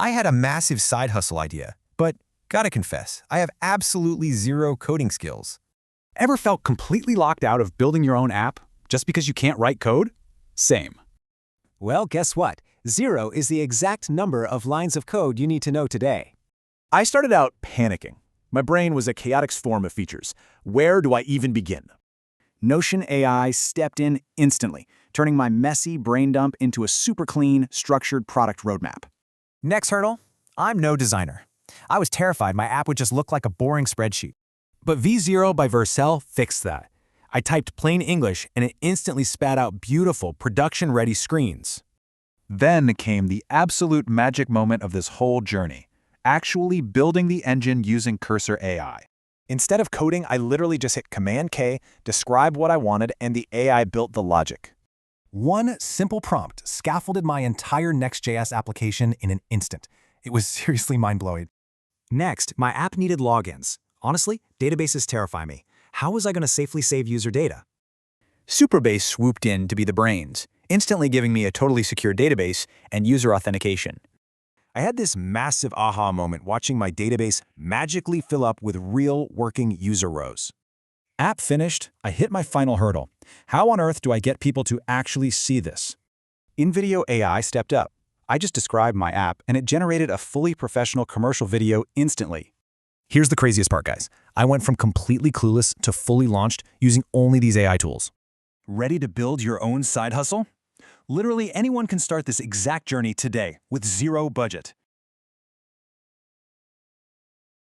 I had a massive side hustle idea, but gotta confess, I have absolutely zero coding skills. Ever felt completely locked out of building your own app just because you can't write code? Same. Well, guess what? 0 is the exact number of lines of code you need to know today. I started out panicking. My brain was a chaotic storm of features. Where do I even begin? Notion AI stepped in instantly, turning my messy brain dump into a super clean, structured product roadmap. Next hurdle, I'm no designer. I was terrified my app would just look like a boring spreadsheet. But V0 by Vercel fixed that. I typed plain English and it instantly spat out beautiful, production-ready screens. Then came the absolute magic moment of this whole journey, actually building the engine using Cursor AI. Instead of coding, I literally just hit Command-K, described what I wanted, and the AI built the logic. One simple prompt scaffolded my entire Next.js application in an instant. It was seriously mind-blowing. Next, my app needed logins. Honestly, databases terrify me. How was I going to safely save user data? Supabase swooped in to be the brains, instantly giving me a totally secure database and user authentication. I had this massive aha moment watching my database magically fill up with real working user rows. App finished, I hit my final hurdle. How on earth do I get people to actually see this? InVideo AI stepped up. I just described my app and it generated a fully professional commercial video instantly. Here's the craziest part, guys. I went from completely clueless to fully launched using only these AI tools. Ready to build your own side hustle? Literally anyone can start this exact journey today with zero budget.